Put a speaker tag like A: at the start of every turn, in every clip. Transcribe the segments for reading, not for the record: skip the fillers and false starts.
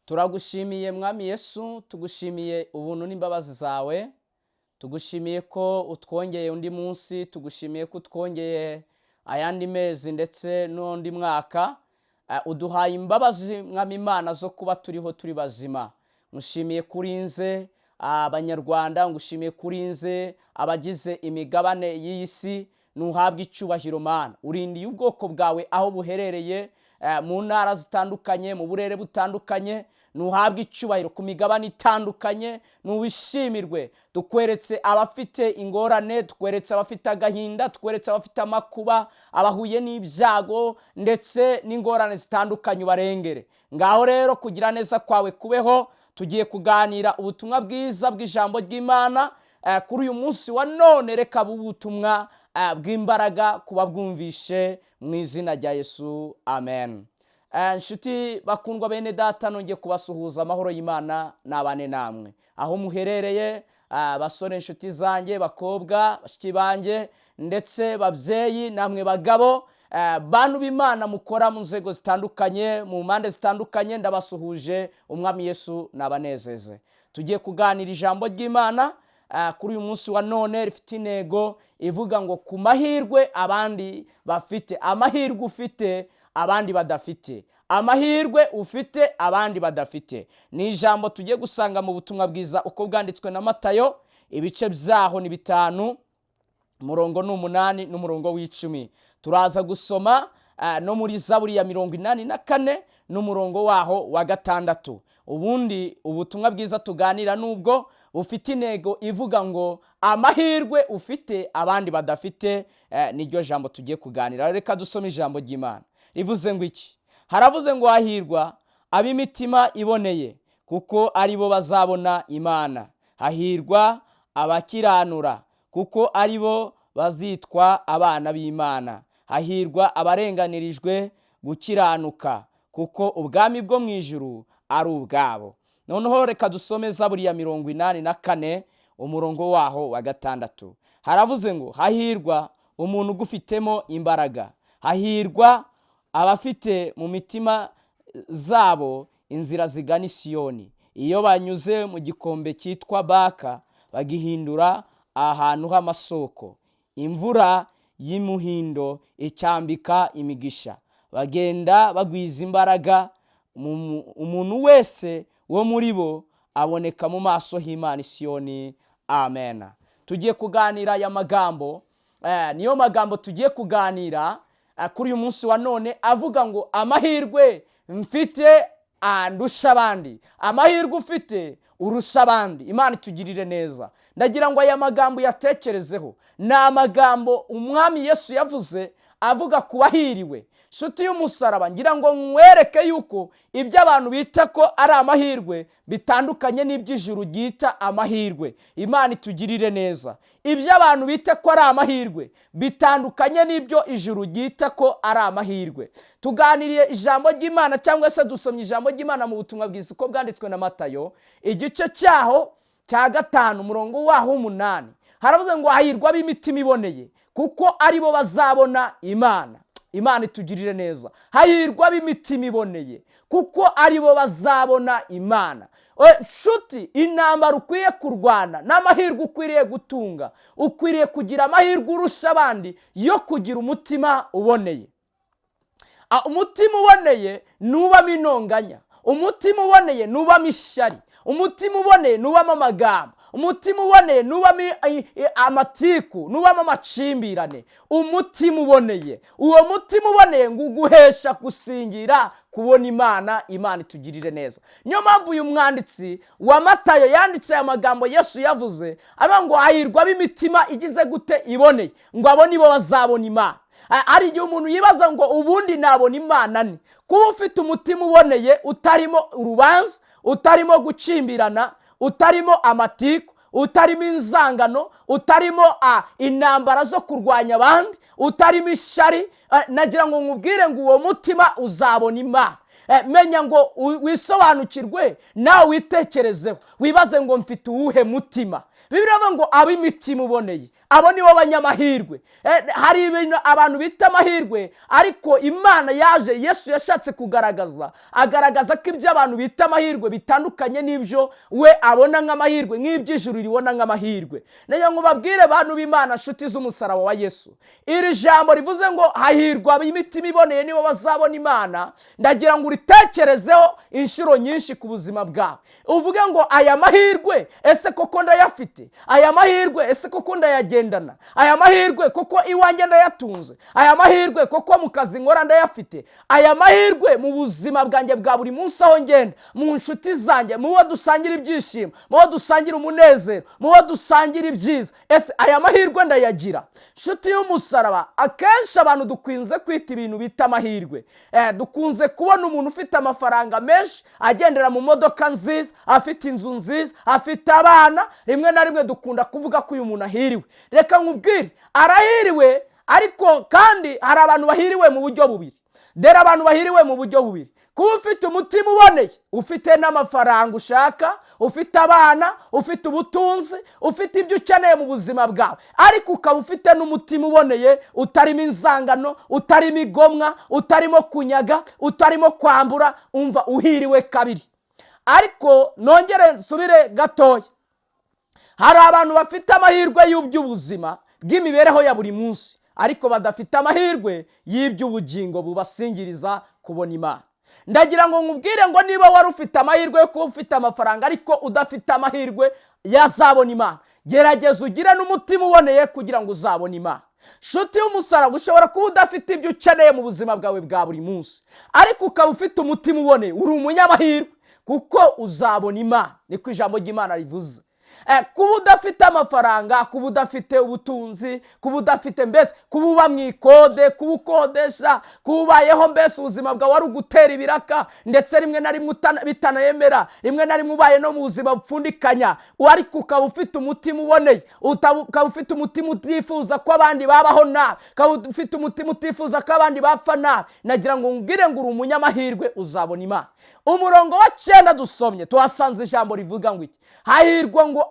A: Turagushimiye Mwami Yesu, tugushimiye ubuntu n'imbabazi zawe, tugushimiye ko utwongeye undi munsi, tugushimiye ko utwongeye ayandi mezi ndetse n'undi mwaka, uduhaye imbabazi Mwami Imana zo kuba turiho turi bazima. Ngushimiye kurinze abanyarwanda, ngushimiye kurinze abagize imigabane y'isi, nuhabwe icyubahiro Mana. Urindiye ubwoko bwawe aho buherereye, mu ntara zitandukanye, mu burere butandukanye, nuhabwe icyubahiro ku migabane itandukanye, nuwishimirwe. Tukweretse abafite ingorane, tukweretse abafite agahinda, tukweretse abafite amakuba, abahuye n'ibyago ndetse n'ingorane zitandukanye ubarengere. Ngaho rero kugira neza kwawe kubeho, tugiye kuganira ubutumwa bwiza bw'ijambo ry'Imana kuri uyu munsi wa none. Reka ubutumwa bw'imbaraga kuba bwumvishe mu izina rya Yesu, amen. Nshuti bakundwa bene data, nongeye kubasuhuza amahoro y'Imana n'abane namwe aho muherereye, basore inshuti zanjye, bakobwa bashiki banjye ndetse babyeyi namwe bagabo, bantu b'Imana mukora mu nzego zitandukanye, mu mpande zitandukanye, ndabasuhuje. Umwami Yesu nabanezeze. Tugiye kuganira ijambo ry'Imana kuri uyu munsi wa none, rifite intego ivuga ngo ku mahirwe abandi bafite. Amahirwe ufite abandi badafite, amahirwe ufite abandi badafite. Ni ijambo tugiye gusanga mu butumwa bwiza uko bwanditswe na Matayo, ibice byaho ni 5, umurongo ni 8 n'umurongo w'10. Turaza gusoma no muri Zaburi ya 84 n'umurongo waho wa 6. Ubundi ubutumwa bwiza tuganira nubwo bufite intego ivuga ngo amahirwe ufite abandi badafite, niryo jambo tugiye kuganira. Reka dusome ijambo ry'Imana. Rivuze ngo iki? Haravuze ngo hahirwa ab'imitima iboneye, kuko aribo bazabona Imana. Hahirwa abakiranura, kuko aribo bazitwa abana b'Imana. Hahirwa abarenganirijwe gukiranuka, kuko ubwami bwo mu ijuru ari ubwabo. Noneho reka dusome Zaburi ya 84 umurongo waho wa 6. Haravuze ngo hahirwa umuntu ugufitemo imbaraga. Hahirwa abafite mu mitima zabo inzira zigana i Siyoni. Iyo banyuze mu gikombe cyitwa Baka, bagihindura ahantu h'amasoko. Imvura y'imuhindo icyambika imigisha. Bagenda bagwiza imbaraga, umuntu wese wo muri bo aboneka mu maso h'Imana i Siyoni. Amen. Tugiye kuganira aya magambo, niyo magambo tugiye kuganira kuri uyu munsi wa none, avuga ngo amahirwe mfite andusha abandi. Amahirwe ufite urusha abandi. Imana itugirire neza. Ndagira ngo aya magambo yatekerezeho. Ni amagambo Umwami Yesu yavuze avuga ku bahiriwe. Nshuti y'umusaraba, ngira ngo mwereke yuko ibyo abantu bita ko ari amahirwe bitandukanye n'iby'ijuru ryita amahirwe. Imana itugirire neza. Ibyo abantu bita ko ari amahirwe bitandukanye n'ibyo ijuru ryita ko ari amahirwe. Tuganiriye ijambo ry'Imana, cyangwa se dusomye ijambo ry'Imana mu butumwa bwiza uko bwanditswe na Matayo, igice cyaho cya 5 umurongo waho 8. Haravuze ngo hahirwa ab'imitima iboneye, kuko aribo bazabona Imana. Imana itugirire neza. Hahirwa ab'imitima iboneye, kuko aribo bazabona Imana. Nshuti, intambara ukwiye kurwana n'amahirwe ukwiriye gutunga, ukwiriye kugira amahirwe urusha abandi yo kugira umutima uboneye. Umutima uboneye nubamo intonganya, umutima uboneye nubamo ishyari, umutima uboneye nubamo amagambo, umutima uboneye nubamo amatiku, nubamo amacimbirane. Umutima uboneye, uwo mutima uboneye ngo uguhesha gusingira kubona Imana. Imana itugirire neza. Niyo mpamvu uyu mwanditsi wa Matayo yanditse aya magambo Yesu yavuze, avuga ngo hahirwa ab'imitima igize gute? Iboneye, ngo abo nibo bazabona Imana. Hari igihe umuntu yibaza ngo ubundi nabona Imana ni kuba ufite umutima uboneye, utarimo urubanza, utarimo gucimbirana, utarimo amatiku, utarimo inzangano, utarimo intambara zo kurwanya abandi, utarimo ishyari. Nagira ngo nkubwire ngo uwo mutima uzabona Imana. menya ngo wisobanukirwe nawe witekerezeho wibaze ngo mfite uwuhe mutima. Bibiliya iravuga ngo ab'imitima uboneye abo nibo banyamahirwe. Hari ibintu abantu bita amahirwe, ariko Imana yaje, Yesu yashatse agaragaza ko ibyo abantu bita amahirwe bitandukanye n'ibyo we abona nk'amahirwe, nk'iby'ijuru ribona nk'amahirwe. Nenya ngo babwire abantu b'Imana, nshuti z'umusaraba wa Yesu, iri jambo rivuze ngo hahirwa ab'imitima iboneye nibo bazabona Imana, ndagira ngo uritekerezeho inshuro nyinshi ku buzima bwawe. Uvuge ngo aya mahirwe ese koko ndayafite? Aya mahirwe ese koko ndayagendana? Aya mahirwe koko iwanjye ndayatunze? Aya mahirwe koko mu kazi nkora ndayafite? Aya mahirwe mu buzima bwanjye bwa buri munsi aho ngenda, mu nshuti zanjye, mu bo dusangira ibyishimo, mu bo dusangira umunezero, mu bo dusangira ibyiza, ese aya mahirwe ndayagira? Nshuti y'umusaraba, akenshi abantu dukunze kwita ibintu bita amahirwe. Dukunze kubona umuntu ufite amafaranga menshi, agendera mu modoka nziza, afite inzu nziza, afite abana, rimwe na rimwe dukunda kuvuga ko uyu muntu ahiriwe. Reka nkubwire, arahiriwe, ariko kandi hari abantu bahiriwe mu buryo bubiri. Dore abantu bahiriwe mu buryo bubiri: kuba ufite umutima uboneye, ufite n'amafaranga ushaka, ufite abana, ufite ubutunzi, ufite ibyo ukeneye mu buzima bwawe, ariko ukaba ufite n'umutima uboneye, utarimo inzangano, utarimo igomwa, utarimo kunyaga, utarimo kwambura, umva uhiriwe kabiri. Ariko nongere nsubire gatoya, hari abantu bafite amahirwe y'ubuzima bw'imibereho ya buri munsi, ariko badafite amahirwe y'iby'ubugingo bubasingiriza kubona Imana. Ndagira ngo nkubwire ngo niba wari ufite amahirwe yo kuba ufite amafaranga ariko udafite amahirwe yazabona Imana, gerageza ugire n'umutima uboneye kugira ngo uzabone Imana. Nshuti y'umusaraba, ushobora kuba udafite ibyo ukeneye mu buzima bwawe bwa buri munsi, ariko ukaba ufite umutima uboneye, uri umunyamahirwe kuko uzabona Imana. Niko ijambo ry'Imana rivuze. Kuba udafite amafaranga, kuba udafite ubutunzi, kuba udafite mbese, kuba uba mu ikode, kuba ukodesha, kuba ubayeho mbese ubuzima bwawe wari ugutera ibiraka, ndetse rimwe na rimwe bitanayemera, rimwe na rimwe ubaye no mu buzima bupfundikanya, ariko ukaba ufite umutima uboneye, ukaba ufite umutima utifuza ko abandi babaho nabi, ukaba ufite umutima utifuza ko abandi bapfa nabi, nagira ngo ngire ngo uri umunyamahirwe, uzabona Imana. Umurongo wa 9 dusomye tuhasanze ijambo rivuga ngo iki: hahirwa ngo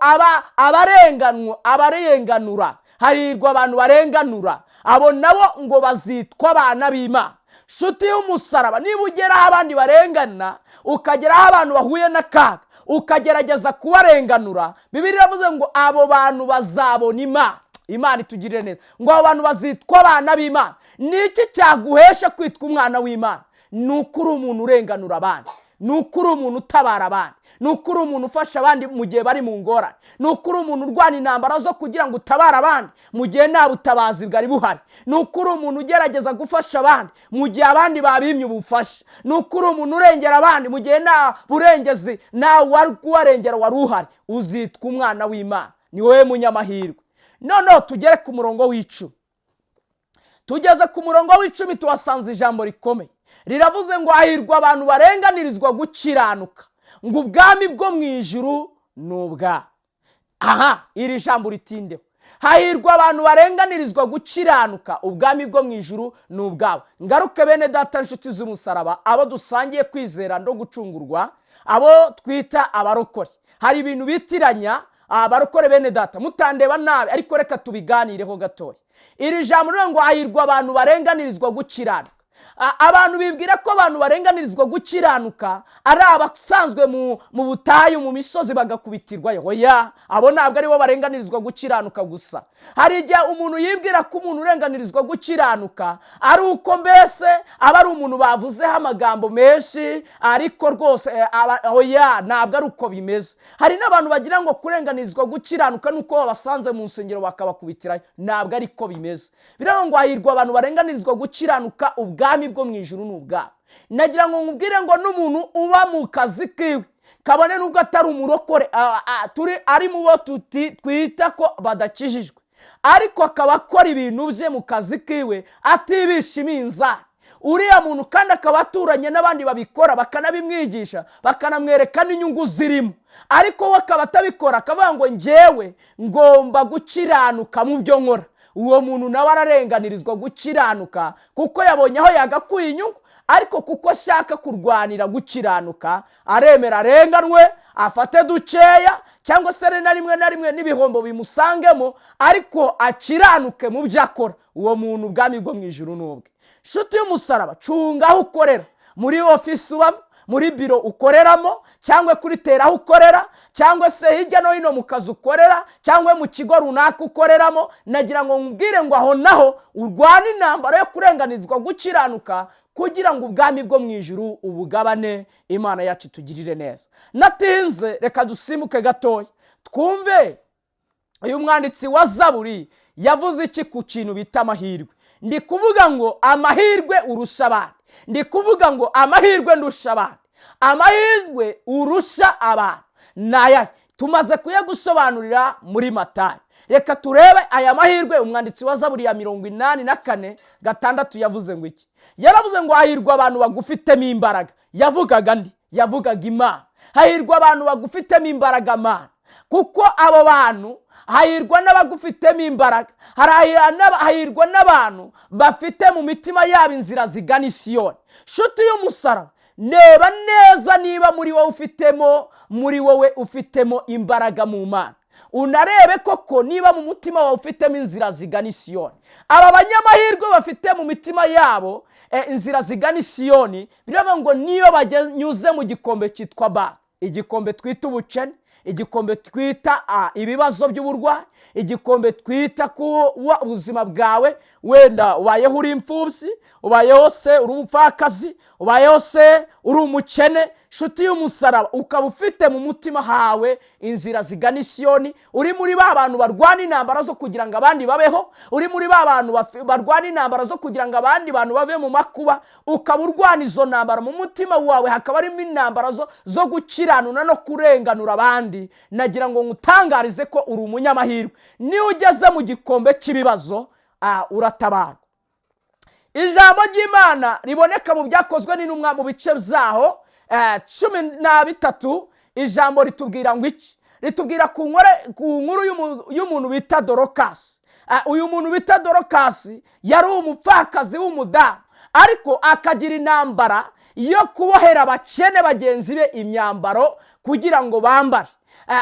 A: abarenganura, hahirwa abantu barenganura, abo nabo ngo bazitwa abana b'Imana. Nshuti y'umusaraba, niba ugeraho abandi barengana, ukageraho abantu bahuye n'akaga, ukagerageza kubarenganura, Bibiliya iravuze ngo abo bantu bazabona Imana. Imana itugirire neza, ngo abo bantu bazitwa abana b'Imana. Niki cyaguhesha kwitwa umwana w'Imana? Nukuri umuntu urenganura abandi, nukuri umuntu utabara abandi, nukuri umuntu ufasha abandi mu gihe bari mu ngorane, nukuri umuntu urwana intambara zo kugira ngo utabare abandi mu gihe nta butabazi bwari buhari, nukuri umuntu ugerageza gufasha abandi mu gihe abandi babimye ubufasha, nukuri umuntu urengera abandi mu gihe nta burengezi nawe wari kubarengera wari uhari. Uzitwa umwana w'Imana, ni wowe munyamahirwe. Noneho tugere ku murongo w'10. Tugeze ku murongo w'10 tuhasanze ijambo rikomeye, riravuze ngo hahirwa abantu barenganirizwa gukiranuka, ngo ubwami bwo mu ijuru ni ubwabo. Aha, iri jambo ritindeho. Hahirwa abantu barenganirizwa gukiranuka, ubwami bwo mu ijuru ni ubwabo. Ngaruke bene data, nshuti z'umusaraba, abo dusangiye kwizera no gucungurwa, abo twita abarokore. Hari ibintu bitiranya abarokore bene data, mutandeba nabi, ariko reka tubiganireho gatoya. Iri jambo rero ngo hahirwa abantu barenganirizwa gukiranuka. Abantu bibwira ko abantu barenganirizwa gukiranuka ari abasanzwe mu butayu, mu misozi bagakubitirwayo. Oya, abo ntabwo ari bo barenganirizwa gukiranuka gusa. Hari igihe umuntu yibwira ko umuntu urenganirizwa gukiranuka ari uko mbese aba ari umuntu bavuzeho amagambo menshi, ariko rwose oya, ntabwo ari uko bimeze. Hari n'abantu bagira ngo kurenganirizwa gukiranuka nuko babasanze mu nsengero bakabakubitirayo. Ntabwo ari ko bimeze. Biravuga ngo hahirwa abantu barenganirizwa gukiranuka, ubwami bwo mu ijuru ni ubwabo. Nagira ngo nkubwire ngo n'umuntu uba mu kazi kiwe, kabone nubwo atari umurokore, ari mu bo twita ko badakijijwe, ariko akaba akora ibintu bye mu kazi kiwe atibishimiye inzara, uriya muntu kandi akaba aturanye n'abandi babikora, bakanabimwigisha, bakanamwereka n'inyungu zirimo, ariko we akaba atabikora, akavuga ngo njyewe ngomba gukiranuka mu byo nkora. uwo muntu nawe ararenganirizwa gukiranuka kuko yabonye aho yagakuye inyungu, ariko kuko ashaka kurwanira gukiranuka aremera arenganwe, afate dukeya cyangwa se na rimwe n'ibihombo bimusangemo, ariko akiranuke mu byo akora. Uwo muntu ubwami bwo mu ijuru n'ubwe. Nshuti y'umusaraba, cunga aho ukorera, muri ofisi ubamo, muri biro ukoreramo, cyangwa kuri tera aho ukorera, cyangwa se hirya no hino mu kazi ukorera, cyangwa mu kigo runaka ukoreramo. Nagira ngo nkubwire ngo aho naho urwane intambara yo kurenganizwa gukiranuka kugira ngo ubwami bwo mu ijuru ubugabane. Imana yacu tugirire neza. Natinze, reka dusimbuke gatoya twumve uyu mwanditsi wa Zaburi yavuze iki ku kintu bita amahirwe. Ndi kuvuga ngo amahirwe urusha abandi, ndi kuvuga ngo amahirwe ndusha abandi, amahirwe urusha abantu. Naya tumaze kuyagusobanurira muri Matayo. Reka turebe aya mahirwe. Umwanditsi wa Zaburi ya 84:6 yavuze ngo iki? Yaravuze ngo hahirwa abantu bagufitemo imbaraga. Yavugaga ndi? Yavugaga Imana. Hahirwa abantu bagufitemo imbaraga Mana, kuko abo bantu hahirwa n'abagufitemo imbaraga. Hahirwa n'abantu bafite mu mitima yabo inzira zigana i Siyoni. Nshuti y'umusaraba, neba neza niba muri wowe ufitemo imbaraga mu Mana. Unarebe koko niba mu mutima wawe ufitemo inzira zigana i Siyoni. Aba banyamahirwe bafite mu mitima yabo inzira zigana i Siyoni, biravuga ngo niyo banyuze mu gikombe cyitwa ba, igikombe twita ubukene, igikombe twita ibibazo by'uburwayi, igikombe twita ku buzima bwawe, wenda ubayeho uri imfubyi, ubayeho se uri umupfakazi, ubayeho se uri umukene. Nshuti y'umusaraba, ukaba ufite mu mutima hawe inzira zigana i Siyoni, uri muri ba bantu barwana intambara zo kugira ngo abandi babeho, uri muri ba bantu barwana intambara zo kugira ngo abandi bantu bave mu makuba, ukaba urwana izo ntambara mu mutima wawe, hakaba harimo intambara zo gukiranura no kurenganura abandi. Nagira ngo ngutangarize ko uri umunyamahirwe. Niyo ugeze mu gikombe cy'ibibazo uratabarwa. Ijambo ry'Imana riboneka mu byakozwe n'intumwa mu bice byaho 13. Ijambo ritubwira ngo iki? Ritubwira ku nkuru y'umuntu bita Dorokasi. Uyu muntu bita Dorokasi yari umupfakazi w'umudamu, ariko akagira intambara yo kubohera abakene bagenzi be imyambaro kugira ngo bambare.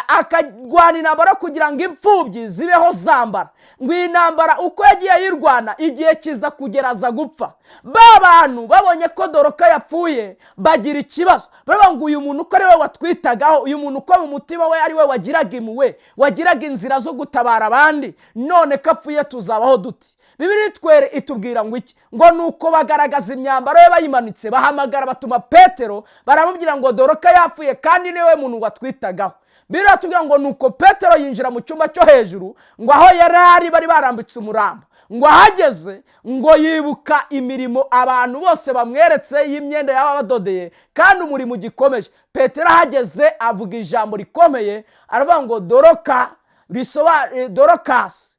A: Akagwana intambara kugira ngo imfubyi zibeho zambara. Ngo iyi ntambara uko yagiye yirwana, igihe kiza kugeraza gupfa. Ba bantu babonye ko Doroka yapfuye bagira ikibazo. Baravuga ngo uyu muntu uko ari we watwitagaho, uyu muntu uko mu mutima we ari we wagiraga impuhwe, wagiraga inzira zo gutabara abandi, none ko apfuye tuzabaho duti? Bibiliya itubwira ngo iki? Ngo nuko bagaragaza imyambaro ye bayimanitse, bahamagara batuma Petero, baramubwira ngo Doroka yapfuye kandi niwe muntu watwitagaho. Biratubwira ngo nuko Petero yinjira mu cyumba cyo hejuru, ngo aho yari bari barambitse umurambo. Ngo ahageze, ngo yibuka imirimo abantu bose bamweretse y'imyenda yaba badodeye, kandi umurimo gikomeje. Petero ahageze avuga ijambo rikomeye, aravuga ngo Dorokasi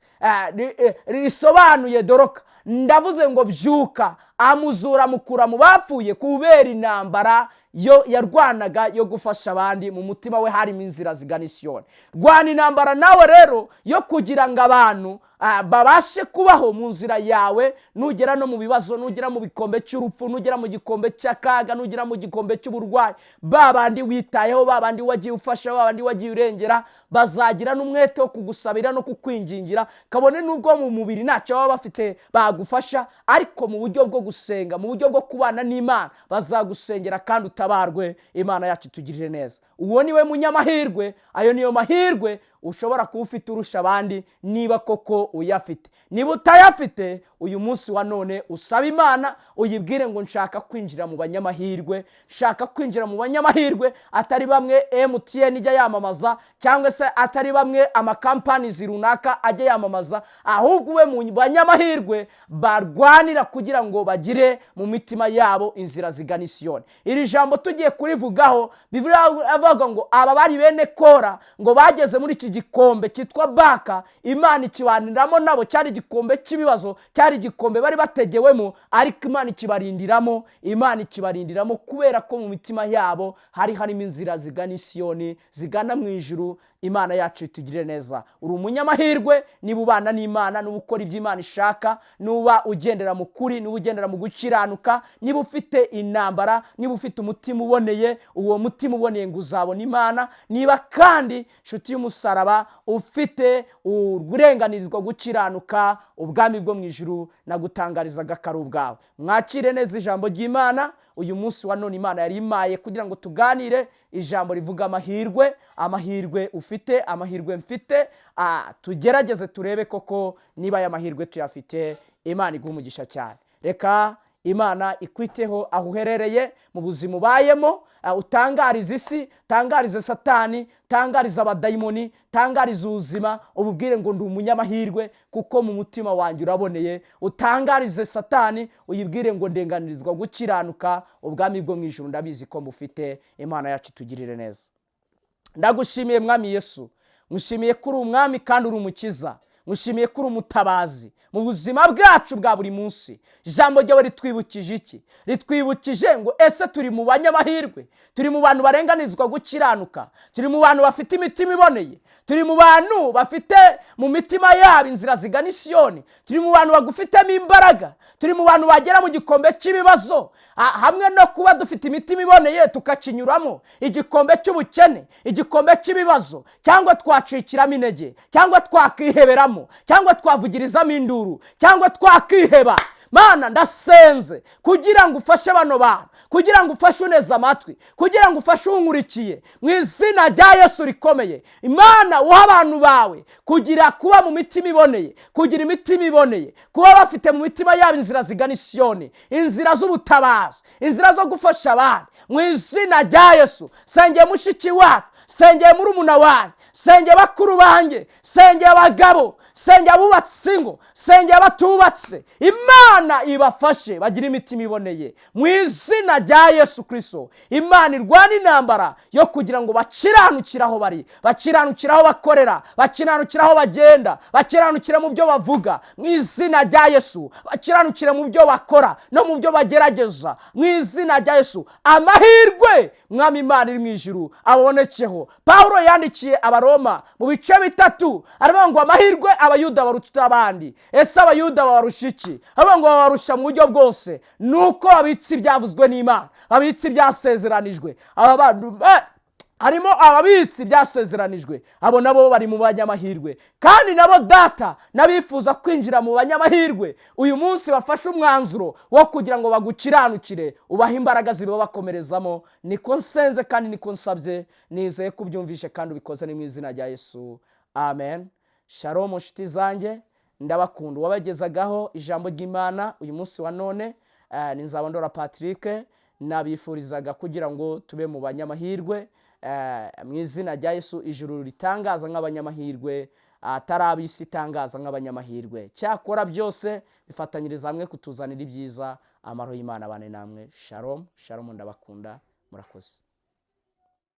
A: risobanuye Doroka. Ndavuze ngo byuka. Amuzura mukura mu bapfuye kubera intambara yo yarwanaga yo gufasha abandi. Mu mutima we harimo inzira zigana i Siyoni. Rwana intambara nawe rero yo kugira ngo abantu babashe kubaho mu nzira yawe. Nugera no mu bibazo, nugera mu bikombe cy'urupfu, nugera mu gikombe cy'akaga, nugera mu gikombe cy'uburwayi, babandi witayeho, babandi wagiye ufasha, babandi wagiye urengera, bazagira n'umwete wo kugusabira no kukwingingira. Kabone nubwo mu mubiri ntacyo baba bafite bagufasha, ariko mu buryo bwo gusenga, mu buryo bwo kubana n'Imana, bazagusengera kandi utabarwe. Imana yacu tugirire neza. Uwo niwe munyamahirwe. Ayo niyo mahirwe ushobora kuba ufite urusha abandi, niba koko uyafite. Niba utayafite, uyu munsi wa none usaba Imana, uyibwire ngo nshaka kwinjira mu banyamahirwe, nshaka kwinjira mu banyamahirwe. Atari bamwe MTN ijya yamamaza, cyangwa se atari bamwe amakampani runaka ajya yamamaza, ahubwo we mu banyamahirwe barwanira kugira ngo bagire mu mitima yabo inzira zigana i Siyoni. Iri jambo tugiye kurivugaho, Bibiliya avuga ngo aba bari bene Kora, ngo bageze muri iki gikombe cyitwa Baka, Imana ikibaniramo nabo. Cyari igikombe cy'ibibazo, cyari igikombe bari bategewemo, ariko Imana ikibarindiramo. Imana ikibarindiramo kubera ko mu mitima yabo harimo inzira zigana i Siyoni, zigana mu ijuru. Imana yacu itugirire neza. Uri umunyamahirwe niba ubana n'Imana, niba ukora ibyo Imana ishaka, niba ugendera mu kuri, niba ugendera mu gukiranuka, niba ufite intambara, niba ufite umutima uboneye, uwo mutima uboneye ngo uzabona Imana. Niba kandi nshuti y'umusaraba ufite uburenganirizwa gukiranuka, ubwami bwo mu ijuru nagutangarizaga ko ari ubwawe. Mwakire neza ijambo ry'Imana. Uyu munsi wa none Imana yari imaye kugira ngo tuganire ijambo rivuga amahirwe, amahirwe ufite, amahirwe mfite. Tugerageze turebe koko niba aya mahirwe tuyafite. Imana iguha umugisha cyane. Reka Imana ikwiteho aho uherereye mu buzima ubayemo, utangariza isi, tangarize Satani, tangariza abadayimoni, tangariza ubuzima, ububwire ngo ndi umunyamahirwe kuko mu mutima wanjye uraboneye. Utangarize Satani, uyibwire ngo ndenganirizwa gukiranuka, ubwami bwo mu ijuru ndabizi ko mbufite. Imana yacu itugirire neza. Ndagushimiye Mwami Yesu, ngushimiye ko uri umwami kandi uri umukiza, ngushimiye ko uri umutabazi mu buzima bwacu bwa buri munsi. Ijambo ryawe ritwibukije iki? Ritwibukije ngo ese turi mu banyamahirwe, turi mu bantu barenganizwa gukiranuka, turi mu bantu bafite imitima iboneye, turi mu bantu bafite mu mitima yabo inzira zigana Siyoni, turi mu bantu bagufitemo imbaraga, turi mu bantu bagera mu gikombe cy'ibibazo, hamwe no kuba dufite imitima iboneye tukakinyuramo, igikombe cy'ubukene, igikombe cy'ibibazo, cyangwa twacikiramo intege, cyangwa twakiheberamo, cyangwa twavugirizamo induru, cyangwa twakiheba. Mana ndasenze kugira ngo ufashe bano bantu, kugira ngo ufashe uneza amatwi, kugira ngo ufashe unkurikiye mu izina rya Yesu rikomeye. Imana uha abantu bawe kugira kuba mu mitima iboneye, kugira imitima iboneye, kuba bafite mu mitima yabo inzira zigana Siyoni, inzira z'ubutabazi, inzira zo gufasha abandi mu izina rya Yesu. Sengeye mushiki wacu, sengeye murumuna wanjye, sengeye bakuru banjye, sengeye abagabo, sengeye abubatse ingo, sengeye abatubatse. Imana ibafashe bagira imitima iboneye mu izina rya Yesu Kristo. Imana irwana intambara yo kugira ngo bakiranukire aho bari, bakiranukire aho bakorera, bakiranukire aho bagenda, bakiranukire mu byo bavuga mu izina rya Yesu, bakiranukire mu byo bakora no mu byo bagerageza mu izina rya Yesu. Amahirwe Mwami Imana iri mu ijuru abonekeho. Pawulo yandikiye Abaroma mu bice 3 aravuga ngo amahirwe abayuda baruta abandi. Ese abayuda babarusha iki? Aravuga ngo babarusha mu buryo bwose, nuko babitse ibyavuzwe n'Imana, babitse ibyasezeranijwe. Aba bantu harimo ababitsi byasezeranijwe, abo nabo bari mu banyamahirwe. Kandi nabo data nabifuza kwinjira mu banyamahirwe uyu munsi bafashe umwanzuro wo kugira ngo bagukiranukire, ubaha imbaraga zibo bakomerezamo. Niko nsenze kandi niko nsabye, nizeye kubyumvishe kandi ubikoze ni mu izina rya Yesu. Amen. Shalom nshuti zanjye, ndabakunda. Wabagezagaho ijambo ry'Imana uyu munsi wa none ni NZABANDORA Patrick. Nabifurizaga kugira ngo tube mu banyamahirwe mu izina rya Yesu. Ijuru ritangaza nk'abanyamahirwe, atarabisi itangaza nk'abanyamahirwe. Cyakora byose bifatanyiriza hamwe kutuzanira ibyiza. Amahoro y'Imana abane namwe. Shalom, shalom, ndabakunda, murakoze.